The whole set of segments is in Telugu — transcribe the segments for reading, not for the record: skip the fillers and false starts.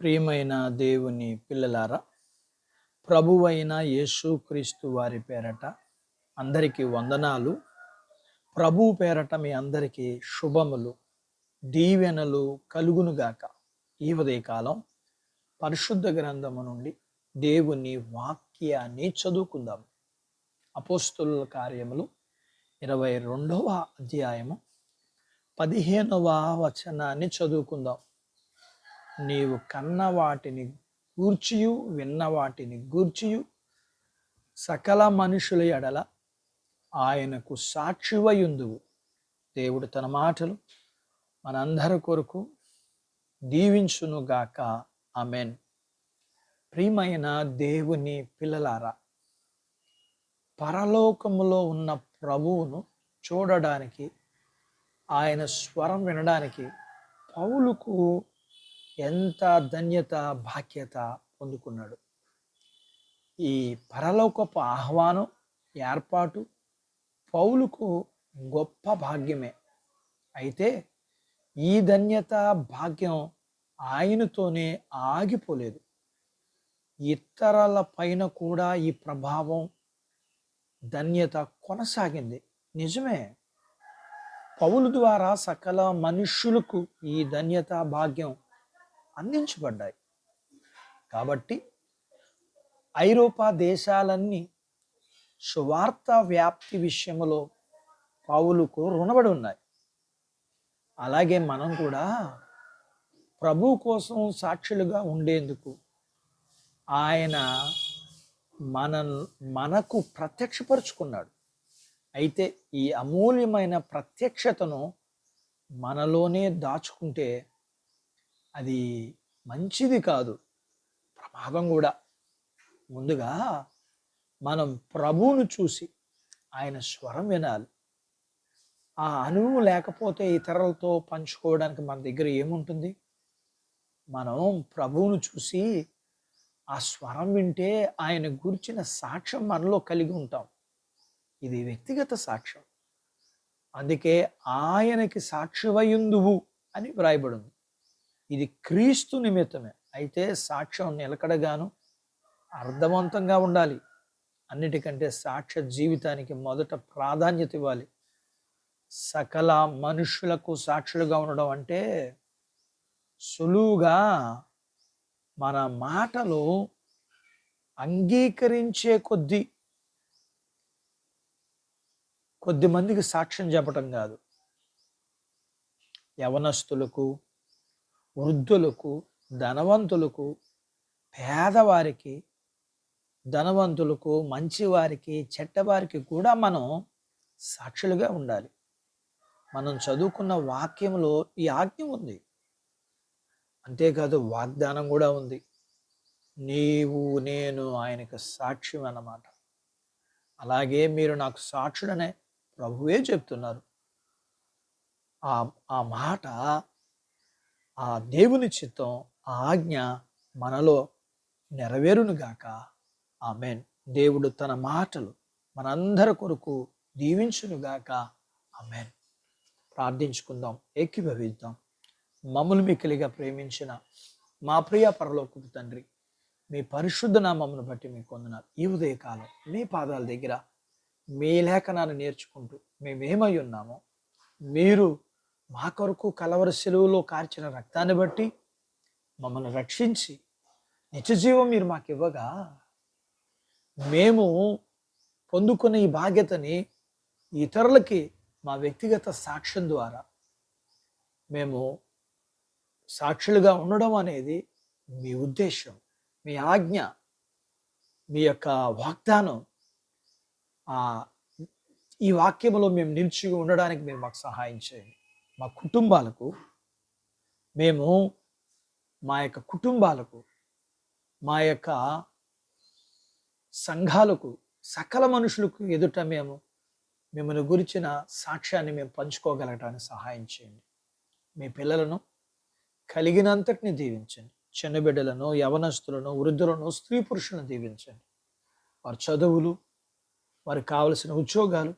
ప్రియమైన దేవుని పిల్లలారా, ప్రభువైన యేసుక్రీస్తు వారి పేరట అందరికీ వందనాలు. ప్రభువు పేరట మీ అందరికీ శుభములు, దీవెనలు కలుగునుగాక. ఈ ఉదయకాలం పరిశుద్ధ గ్రంథము నుండి దేవుని వాక్యాన్ని చదువుకుందాం. అపోస్తలుల కార్యములు 22వ అధ్యాయము 15వ వచనాన్ని చదువుకుందాం. నీవు కన్న వాటిని గూర్చియు విన్న వాటిని గూర్చియు సకల మనుషుల ఎడల ఆయనకు సాక్షివయుందువు. దేవుడు తన మాటలు మనందరి కొరకు దీవించునుగాక. ఆమేన్. ప్రియమైన దేవుని పిల్లలారా, పరలోకములో ఉన్న ప్రభువును చూడడానికి, ఆయన స్వరం వినడానికి పౌలుకు ఎంత ధన్యత భాగ్యత పొందుకున్నాడు. ఈ పరలోకపు ఆహ్వానం ఏర్పాటు పౌలుకు గొప్ప భాగ్యమే. అయితే ఈ ధన్యత భాగ్యం ఆయనతోనే ఆగిపోలేదు. ఇతరుల పైన కూడా ఈ ప్రభావం ధన్యత కొనసాగింది. నిజమే, పౌలు ద్వారా సకల మనుష్యులకు ఈ ధన్యత భాగ్యం అందించబడ్డాయి. కాబట్టి ఐరోపా దేశాలన్నీ సువార్త వ్యాప్తి విషయంలో పౌలుకు రుణపడి ఉన్నాయి. అలాగే మనం కూడా ప్రభు కోసం సాక్షులుగా ఉండేందుకు ఆయన మనకు ప్రత్యక్షపరుచుకున్నాడు. అయితే ఈ అమూల్యమైన ప్రత్యక్షతను మనలోనే దాచుకుంటే అది మంచిది కాదు, ప్రమాదం కూడా. ముందుగా మనం ప్రభువును చూసి ఆయన స్వరం వినాలి. ఆ అనుభవం లేకపోతే ఇతరులతో పంచుకోవడానికి మన దగ్గర ఏముంటుంది? మనం ప్రభువును చూసి ఆ స్వరం వింటే ఆయన గురించిన సాక్ష్యం మనలో కలిగి ఉంటాం. ఇది వ్యక్తిగత సాక్ష్యం. అందుకే ఆయనకి సాక్షివయుందువు అని వ్రాయబడింది. ఇది క్రీస్తు నిమిత్తమే. అయితే సాక్ష్యం నిలకడగాను అర్థవంతంగా ఉండాలి. అన్నిటికంటే సాక్ష్య జీవితానికి మొదట ప్రాధాన్యత ఇవ్వాలి. సకల మనుషులకు సాక్షులుగా ఉండడం అంటే సులువుగా మన మాటలు అంగీకరించే కొద్ది మందికి సాక్ష్యం చెప్పటం కాదు. యవనస్తులకు, వృద్ధులకు, ధనవంతులకు, పేదవారికి, ధనవంతులకు, మంచివారికి, చెడ్డవారికి కూడా మనం సాక్షులుగా ఉండాలి. మనం చదువుకున్న వాక్యంలో ఈ ఆజ్ఞ ఉంది. అంతేకాదు వాగ్దానం కూడా ఉంది. నీవు నేను ఆయనకు సాక్ష్యం అన్నమాట. అలాగే మీరు నాకు సాక్షుడనే ప్రభువే చెప్తున్నారు. ఆ మాట, ఆ దేవుని చిత్తం, ఆ ఆజ్ఞ మనలో నెరవేరునుగాక. ఆమేన్. దేవుడు తన మాటలు మనందరి కొరకు దీవించునుగాక. ఆమేన్. ప్రార్థించుకుందాం, ఏకీభవిద్దాం. మమ్మల్ని మిక్కిలిగా ప్రేమించిన మా ప్రియ పరలోకపు తండ్రి, మీ పరిశుద్ధ నామమును బట్టి మీకు వందనాలు. ఈ ఉదయకాలం మీ పాదాల దగ్గర మీ లేఖనాన్ని నేర్చుకుంటూ మేమేమై ఉన్నామో, మీరు మా కొరకు కలవరి శిలువలో కార్చిన రక్తాన్ని బట్టి మమ్మల్ని రక్షించి నిత్యజీవం మీరు మాకు ఇవ్వగా, మేము పొందుకున్న ఈ బాధ్యతని ఇతరులకి మా వ్యక్తిగత సాక్ష్యం ద్వారా మేము సాక్షులుగా ఉండడం అనేది మీ ఉద్దేశం, మీ ఆజ్ఞ, మీ యొక్క వాగ్దానం. ఈ వాక్యంలో మేము నిలిచి ఉండడానికి మీరు మాకు సహాయం చేయండి. మా కుటుంబాలకు, మా యొక్క కుటుంబాలకు, మా యొక్క సంఘాలకు, సకల మనుషులకు ఎదుట మిమ్మల్ని గురించిన సాక్ష్యాన్ని మేము పంచుకోగలగటానికి సహాయం చేయండి. మీ పిల్లలను కలిగినంతటిని దీవించండి. చిన్న బిడ్డలను, యవనస్తులను, వృద్ధులను, స్త్రీ పురుషులను దీవించండి. వారి చదువులు, వారికి కావలసిన ఉద్యోగాలు,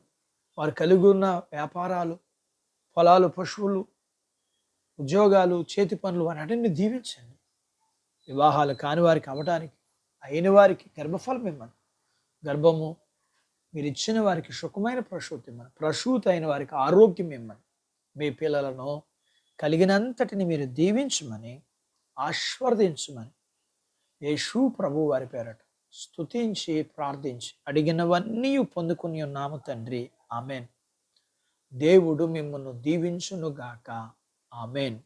వారు కలిగి ఉన్న వ్యాపారాలు, పొలాలు, పశువులు, ఉద్యోగాలు, చేతి పనులు, వారిని దీవించండి. వివాహాలు కాని వారికి అవడానికి, అయిన వారికి గర్భఫలం ఇమ్మని, గర్భము మీరు ఇచ్చిన వారికి సుఖమైన ప్రసూతి ఇమ్మని, ప్రసూతి అయిన వారికి ఆరోగ్యం ఇమ్మని, మీ పిల్లలను కలిగినంతటిని మీరు దీవించమని, ఆశీర్వదించమని యేసు ప్రభు వారి పేరట స్తుతించి ప్రార్థించి అడిగినవన్నీ పొందుకుని ఉన్నాము తండ్రి. ఆమెన్. దేవుడు మిమ్మల్ని దీవించునుగాక. ఆమెన్.